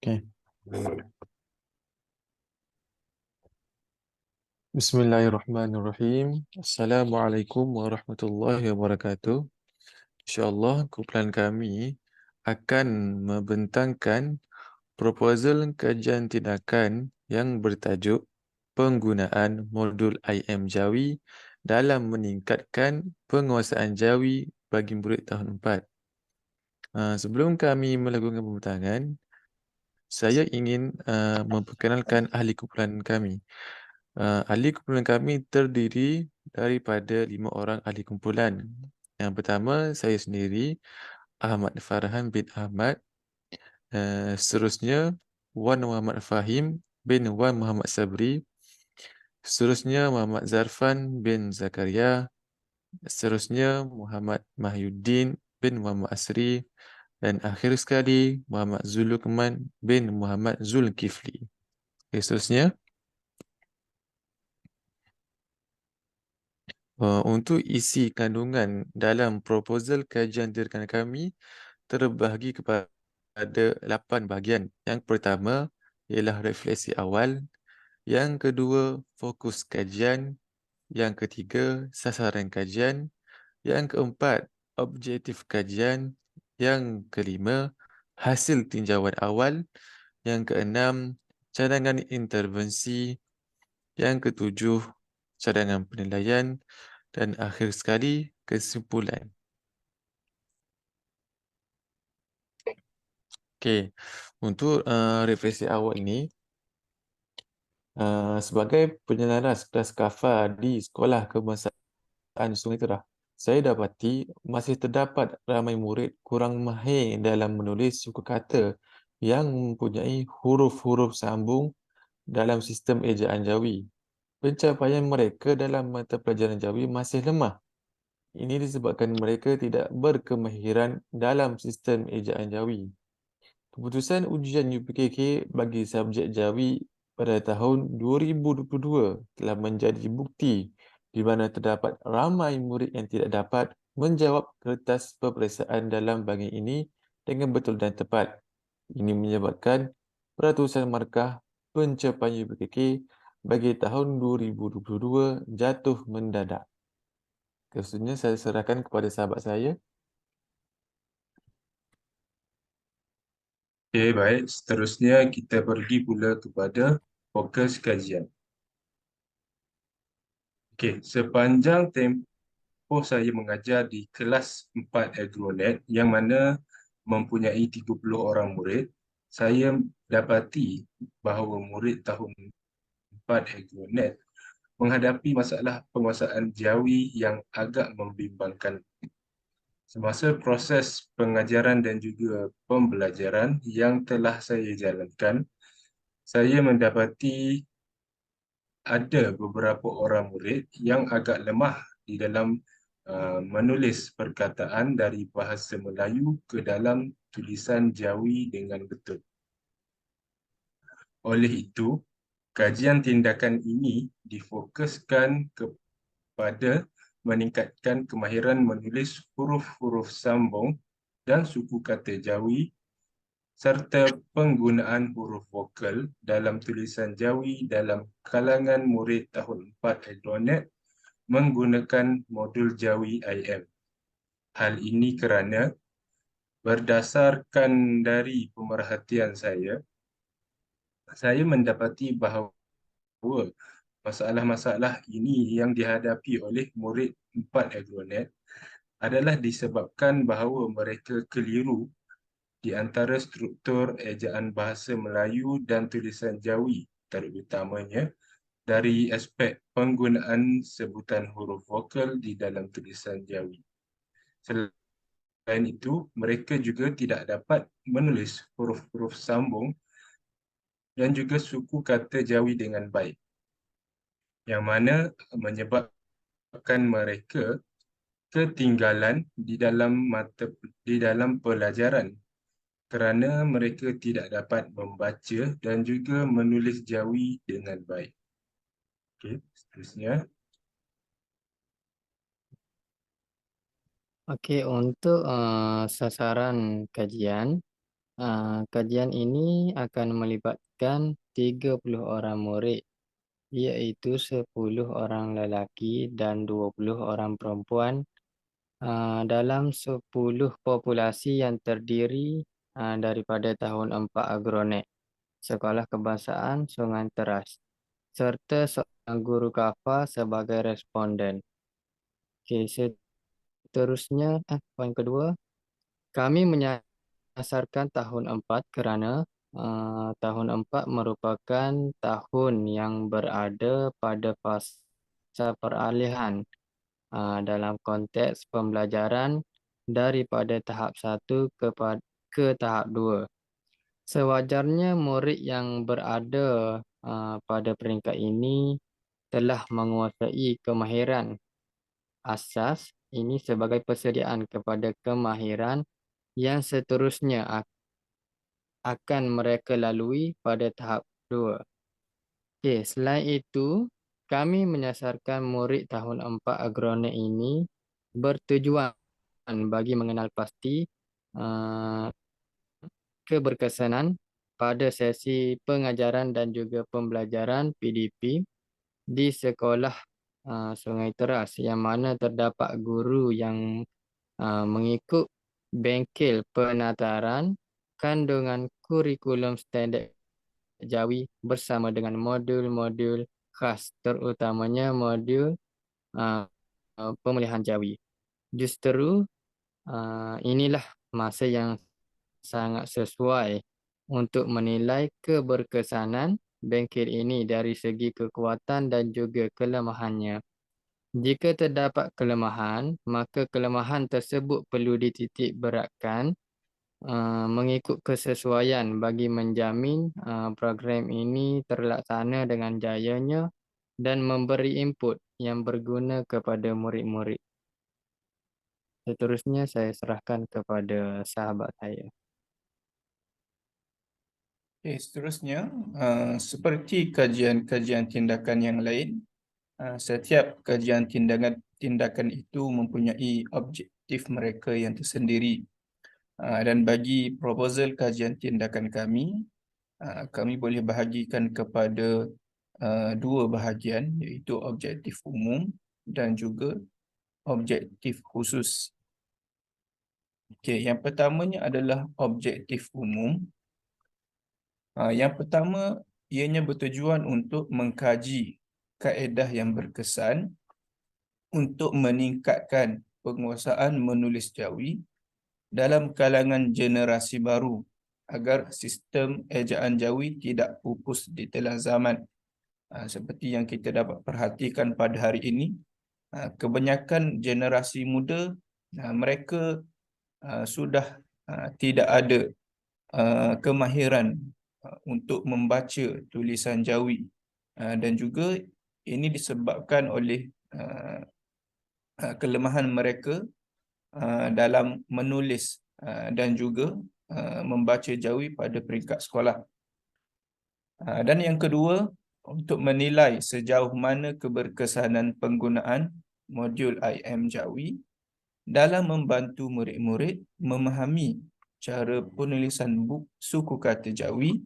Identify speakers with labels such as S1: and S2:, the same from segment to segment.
S1: Okay. Bismillahirrahmanirrahim. Assalamualaikum warahmatullahi wabarakatuh. InsyaAllah, kumpulan kami akan membentangkan proposal kajian tindakan yang bertajuk penggunaan modul IM Jawi dalam meningkatkan penguasaan Jawi bagi murid tahun 4. Sebelum kami melakukan pembentangan, saya ingin memperkenalkan ahli kumpulan kami. Ahli kumpulan kami terdiri daripada 5 orang ahli kumpulan. Yang pertama, saya sendiri, Ahmad Farhan bin Ahmad. Seterusnya, Wan Muhammad Fahim bin Wan Muhammad Sabri. Seterusnya, Muhammad Zarfan bin Zakaria. Seterusnya, Muhammad Mahyuddin bin Muhammad Asri. Dan akhir sekali, Muhammad Zulukman bin Muhammad Zulkifli. Seterusnya, untuk isi kandungan dalam proposal kajian tindakan kami terbahagi kepada 8 bahagian. Yang pertama ialah refleksi awal, yang kedua fokus kajian, yang ketiga sasaran kajian, yang keempat objektif kajian, yang kelima hasil tinjauan awal, yang keenam cadangan intervensi, yang ketujuh cadangan penilaian, dan akhir sekali kesimpulan. Okey, untuk refleksi awal ini, sebagai penyelaras kelas KAFA di Sekolah Kebangsaan Sungai Terah, saya dapati masih terdapat ramai murid kurang mahir dalam menulis suku kata yang mempunyai huruf-huruf sambung dalam sistem ejaan Jawi. Pencapaian mereka dalam mata pelajaran Jawi masih lemah. Ini disebabkan mereka tidak berkemahiran dalam sistem ejaan Jawi. Keputusan ujian UPKK bagi subjek Jawi pada tahun 2022 telah menjadi bukti di mana terdapat ramai murid yang tidak dapat menjawab kertas peperiksaan dalam bahagian ini dengan betul dan tepat. Ini menyebabkan peratusan markah pencapaian UPKK bagi tahun 2022 jatuh mendadak. Seterusnya saya serahkan kepada sahabat saya.
S2: Okey, baik. Seterusnya kita pergi pula kepada fokus kajian. Okey, sepanjang tempoh saya mengajar di kelas 4 Agronet yang mana mempunyai 30 orang murid, saya dapati bahawa murid tahun 4 Agronet menghadapi masalah penguasaan Jawi yang agak membimbangkan. Semasa proses pengajaran dan juga pembelajaran yang telah saya jalankan, saya mendapati ada beberapa orang murid yang agak lemah di dalam menulis perkataan dari bahasa Melayu ke dalam tulisan Jawi dengan betul. Oleh itu, kajian tindakan ini difokuskan kepada meningkatkan kemahiran menulis huruf-huruf sambung dan suku kata Jawi serta penggunaan huruf vokal dalam tulisan Jawi dalam kalangan murid tahun 4 Agronet menggunakan modul Jawi IM. Hal ini kerana berdasarkan dari pemerhatian saya mendapati bahawa masalah-masalah ini yang dihadapi oleh murid 4 Agronet adalah disebabkan bahawa mereka keliru di antara struktur ejaan bahasa Melayu dan tulisan Jawi, terutamanya dari aspek penggunaan sebutan huruf vokal di dalam tulisan Jawi. Selain itu, mereka juga tidak dapat menulis huruf-huruf sambung dan juga suku kata Jawi dengan baik, yang mana menyebabkan mereka ketinggalan di dalam pelajaran kerana mereka tidak dapat membaca dan juga menulis Jawi dengan baik. Okey, seterusnya.
S3: Okey, untuk sasaran kajian, Kajian ini akan melibatkan 30 orang murid, iaitu 10 orang lelaki dan 20 orang perempuan dalam 10 populasi yang terdiri daripada tahun 4 Agronet, Sekolah Kebangsaan Sungai Teras, serta seorang guru kafar sebagai responden. Okey, seterusnya, poin kedua, kami menyasarkan tahun 4 kerana tahun 4 merupakan tahun yang berada pada fasa peralihan dalam konteks pembelajaran daripada tahap 1 ke tahap 2. Sewajarnya murid yang berada pada peringkat ini telah menguasai kemahiran asas ini sebagai persediaan kepada kemahiran yang seterusnya akan mereka lalui pada tahap 2. Okey, selain itu, kami menyasarkan murid tahun 4 agronet ini bertujuan bagi mengenal pasti uh, keberkesanan pada sesi pengajaran dan juga pembelajaran PDP di sekolah Sungai Teras, yang mana terdapat guru yang mengikut bengkel penataran kandungan kurikulum standard Jawi bersama dengan modul-modul khas, terutamanya modul uh, pemulihan Jawi. Justru inilah masa yang sangat sesuai untuk menilai keberkesanan bengkel ini dari segi kekuatan dan juga kelemahannya. Jika terdapat kelemahan, maka kelemahan tersebut perlu dititik beratkan mengikut kesesuaian bagi menjamin program ini terlaksana dengan jayanya dan memberi input yang berguna kepada murid-murid. Seterusnya saya serahkan kepada sahabat saya.
S4: Seterusnya, seperti kajian-kajian tindakan yang lain, setiap kajian tindakan itu mempunyai objektif mereka yang tersendiri. Dan bagi proposal kajian tindakan kami boleh bahagikan kepada dua bahagian, iaitu objektif umum dan juga objektif khusus. Okey, yang pertamanya adalah objektif umum. Yang pertama, ianya bertujuan untuk mengkaji kaedah yang berkesan untuk meningkatkan penguasaan menulis Jawi dalam kalangan generasi baru agar sistem ejaan Jawi tidak pupus di telan zaman. Seperti yang kita dapat perhatikan pada hari ini, kebanyakan generasi muda mereka sudah tidak ada kemahiran untuk membaca tulisan Jawi, dan juga ini disebabkan oleh kelemahan mereka dalam menulis dan juga membaca Jawi pada peringkat sekolah. Dan yang kedua, untuk menilai sejauh mana keberkesanan penggunaan modul IM Jawi dalam membantu murid-murid memahami cara penulisan suku kata Jawi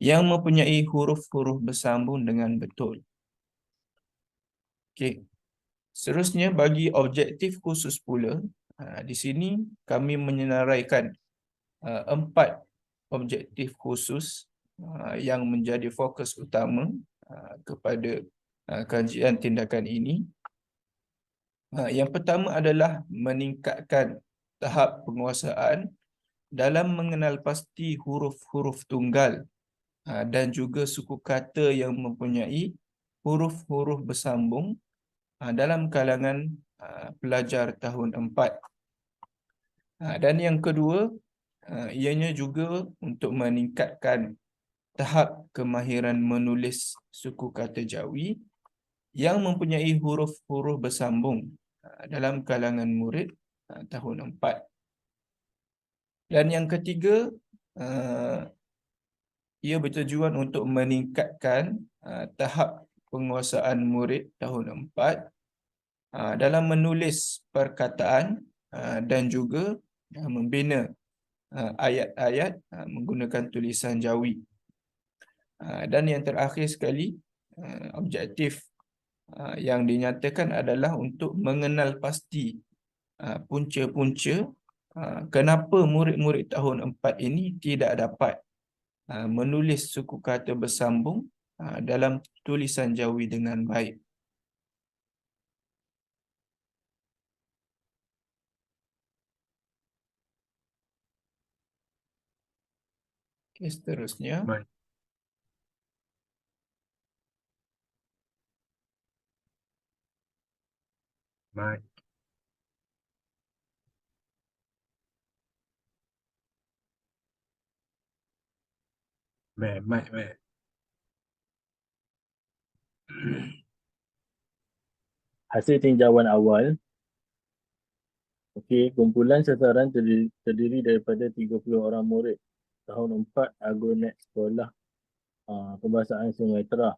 S4: yang mempunyai huruf-huruf bersambung dengan betul. Okey. Seterusnya, bagi objektif khusus pula, di sini kami menyenaraikan 4 objektif khusus yang menjadi fokus utama kepada kajian tindakan ini. Yang pertama adalah meningkatkan tahap penguasaan dalam mengenal pasti huruf-huruf tunggal dan juga suku kata yang mempunyai huruf-huruf bersambung dalam kalangan pelajar tahun 4. Dan yang kedua, ianya juga untuk meningkatkan tahap kemahiran menulis suku kata Jawi yang mempunyai huruf-huruf bersambung dalam kalangan murid tahun 4. Dan yang ketiga, ia bertujuan untuk meningkatkan tahap penguasaan murid tahun 4 dalam menulis perkataan dan juga membina ayat-ayat menggunakan tulisan Jawi. Dan yang terakhir sekali, objektif yang dinyatakan adalah untuk mengenal pasti punca-punca kenapa murid-murid tahun 4 ini tidak dapat menulis suku kata bersambung dalam tulisan Jawi dengan baik. Okey, seterusnya.
S2: Baik. Baik. Baik.
S5: Hasil tinjauan awal. Okey, kumpulan sasaran terdiri daripada 30 orang murid tahun 4 Agronet Sekolah Pembahasaan Sungai Terah.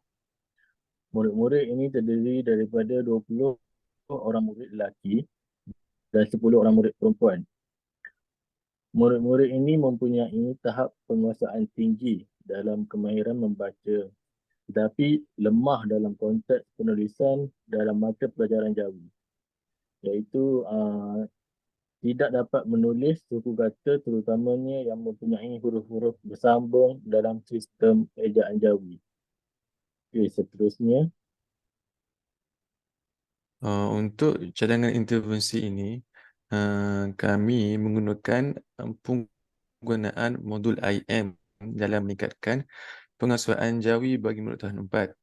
S5: Murid-murid ini terdiri daripada 20 orang murid lelaki dan 10 orang murid perempuan. Murid-murid ini mempunyai tahap penguasaan tinggi dalam kemahiran membaca, tetapi lemah dalam konteks penulisan dalam mata pelajaran Jawi, iaitu tidak dapat menulis suku kata terutamanya yang mempunyai huruf-huruf bersambung dalam sistem ejaan Jawi. Okey, seterusnya.
S1: Untuk cadangan intervensi ini, kami menggunakan penggunaan modul IM dalam meningkatkan penguasaan Jawi bagi murid tahun 4.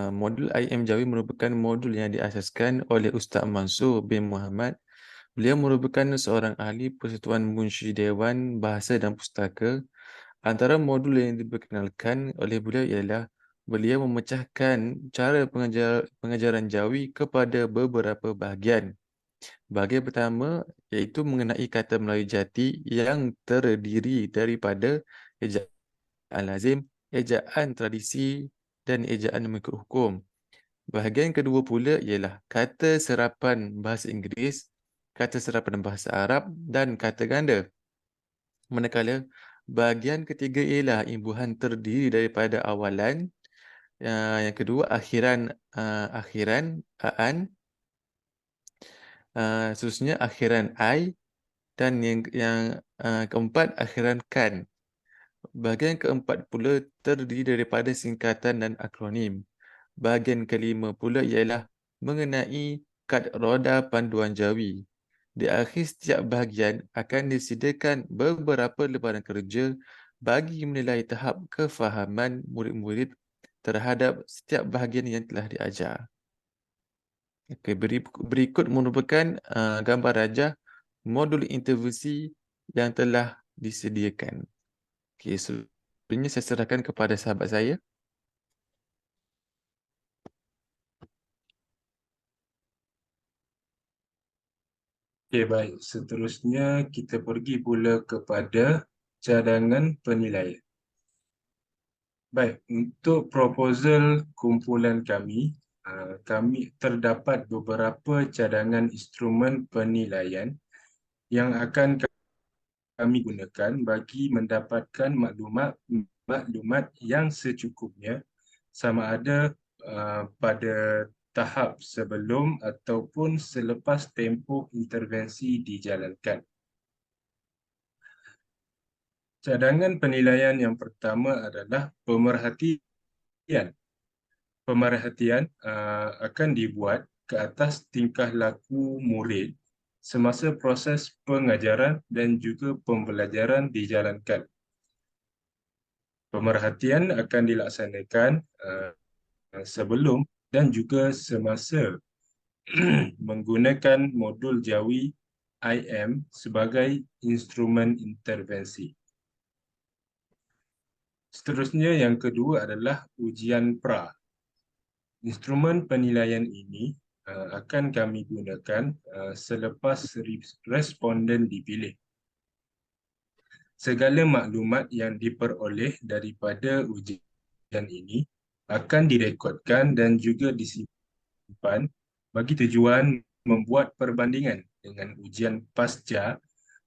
S1: Modul IM Jawi merupakan modul yang diasaskan oleh Ustaz Mansur bin Muhammad. Beliau merupakan seorang ahli Persatuan Munshi Dewan Bahasa dan Pustaka. Antara modul yang diperkenalkan oleh beliau ialah beliau memecahkan cara pengajaran Jawi kepada beberapa bahagian. Bahagian pertama iaitu mengenai kata Melayu jati yang terdiri daripada ejaan lazim, ejaan tradisi dan ejaan mengikut hukum. Bahagian kedua pula ialah kata serapan bahasa Inggeris, kata serapan bahasa Arab dan kata ganda. Manakala bahagian ketiga ialah imbuhan terdiri daripada awalan, yang kedua akhiran, aan, seterusnya akhiran ai dan yang keempat akhiran kan. Bahagian keempat pula terdiri daripada singkatan dan akronim. Bahagian kelima pula ialah mengenai kad roda panduan Jawi. Di akhir setiap bahagian akan disediakan beberapa lembaran kerja bagi menilai tahap kefahaman murid-murid terhadap setiap bahagian yang telah diajar. Okey, berikut merupakan gambar rajah modul intervensi yang telah disediakan. Okey, sebenarnya saya serahkan kepada sahabat saya.
S2: Okey, baik. Seterusnya kita pergi pula kepada cadangan penilaian. Baik, untuk proposal kumpulan kami, kami terdapat beberapa cadangan instrumen penilaian yang akan kami gunakan bagi mendapatkan maklumat yang secukupnya, sama ada pada tahap sebelum ataupun selepas tempoh intervensi dijalankan. Cadangan penilaian yang pertama adalah pemerhatian. Pemerhatian akan dibuat ke atas tingkah laku murid semasa proses pengajaran dan juga pembelajaran dijalankan. Pemerhatian akan dilaksanakan sebelum dan juga semasa menggunakan modul Jawi IM sebagai instrumen intervensi. Seterusnya yang kedua adalah ujian pra. Instrumen penilaian ini akan kami gunakan selepas responden dipilih. Segala maklumat yang diperoleh daripada ujian ini akan direkodkan dan juga disimpan bagi tujuan membuat perbandingan dengan ujian pasca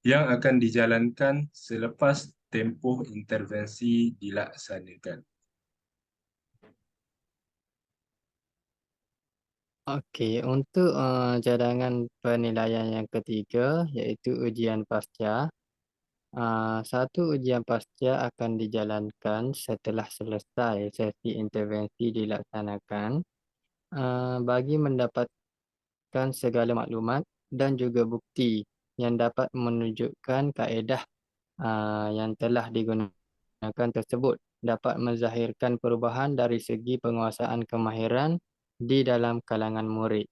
S2: yang akan dijalankan selepas tempoh intervensi dilaksanakan.
S3: Okey, untuk cadangan penilaian yang ketiga iaitu ujian pasca. Satu ujian pasca akan dijalankan setelah selesai sesi intervensi dilaksanakan bagi mendapatkan segala maklumat dan juga bukti yang dapat menunjukkan kaedah yang telah digunakan tersebut dapat menzahirkan perubahan dari segi penguasaan kemahiran di dalam kalangan murid.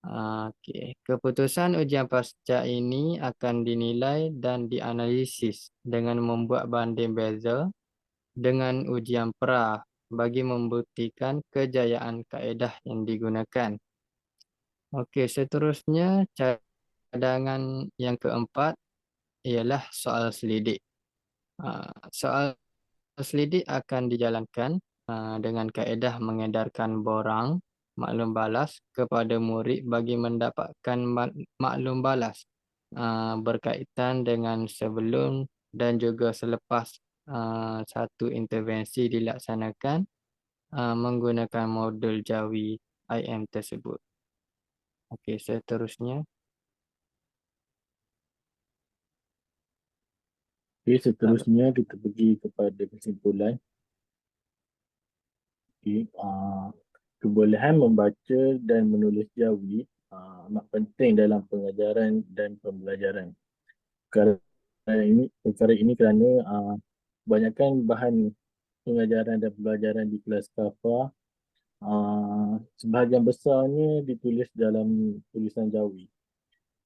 S3: Okey, keputusan ujian pasca ini akan dinilai dan dianalisis dengan membuat banding beza dengan ujian pra bagi membuktikan kejayaan kaedah yang digunakan. Okey, seterusnya cadangan yang keempat ialah soal selidik. Soal selidik akan dijalankan dengan kaedah mengedarkan borang maklum balas kepada murid bagi mendapatkan maklum balas berkaitan dengan sebelum dan juga selepas satu intervensi dilaksanakan menggunakan modul Jawi IM tersebut. Okey, seterusnya.
S5: Okey, seterusnya kita pergi kepada kesimpulan. Okey, kebolehan membaca dan menulis Jawi amat penting dalam pengajaran dan pembelajaran. Perkara ini kerana kebanyakan bahan pengajaran dan pembelajaran di kelas KAFA sebahagian besarnya ditulis dalam tulisan Jawi.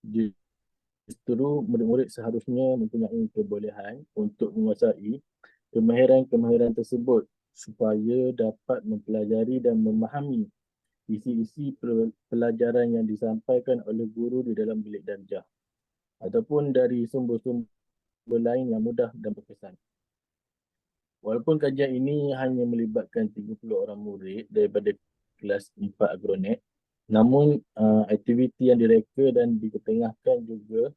S5: Justru murid-murid seharusnya mempunyai kebolehan untuk menguasai kemahiran-kemahiran tersebut supaya dapat mempelajari dan memahami isi-isi pelajaran yang disampaikan oleh guru di dalam bilik darjah ataupun dari sumber-sumber lain yang mudah dan berkesan. Walaupun kajian ini hanya melibatkan 30 orang murid daripada kelas 4 agronet, namun aktiviti yang direka dan diketengahkan juga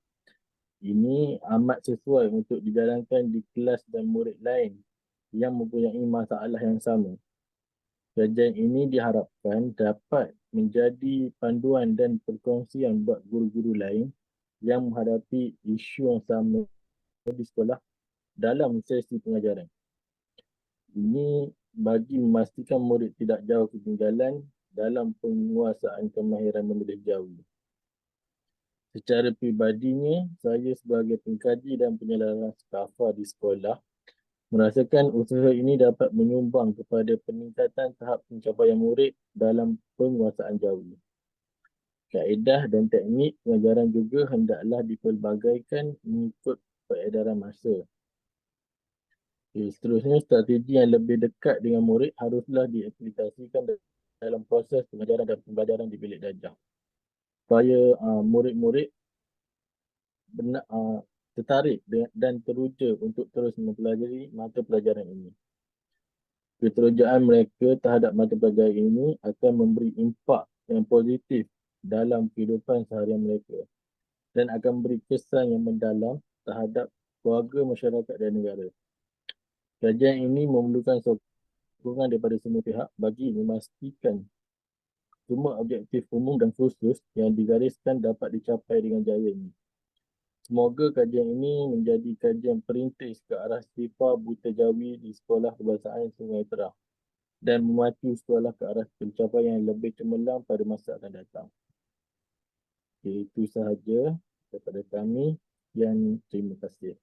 S5: ini amat sesuai untuk dijalankan di kelas dan murid lain yang mempunyai masalah yang sama. Kajian ini diharapkan dapat menjadi panduan dan perkongsian buat guru-guru lain yang menghadapi isu yang sama di sekolah dalam sesi pengajaran. Ini bagi memastikan murid tidak jauh ketinggalan dalam penguasaan kemahiran menulis Jawi. Secara pribadinya, saya sebagai pengkaji dan penyelaras KAFA di sekolah merasakan usaha ini dapat menyumbang kepada peningkatan tahap pencapaian murid dalam penguasaan Jawi. Kaedah dan teknik pengajaran juga hendaklah dipelbagaikan mengikut peredaran masa. Seterusnya, strategi yang lebih dekat dengan murid haruslah diaplikasikan dalam proses pengajaran dan pembelajaran di bilik darjah, supaya murid-murid tertarik dan teruja untuk terus mempelajari mata pelajaran ini. Keterujaan mereka terhadap mata pelajaran ini akan memberi impak yang positif dalam kehidupan seharian mereka dan akan beri kesan yang mendalam terhadap keluarga, masyarakat dan negara. Kajian ini memerlukan sokongan daripada semua pihak bagi memastikan semua objektif umum dan khusus yang digariskan dapat dicapai dengan jaya ini. Semoga kajian ini menjadi kajian perintis ke arah sifar buta Jawi di Sekolah Kebangsaan Sungai Terah dan memacu sekolah ke arah pencapaian yang lebih cemerlang pada masa akan datang. Itu sahaja daripada kami, dan terima kasih.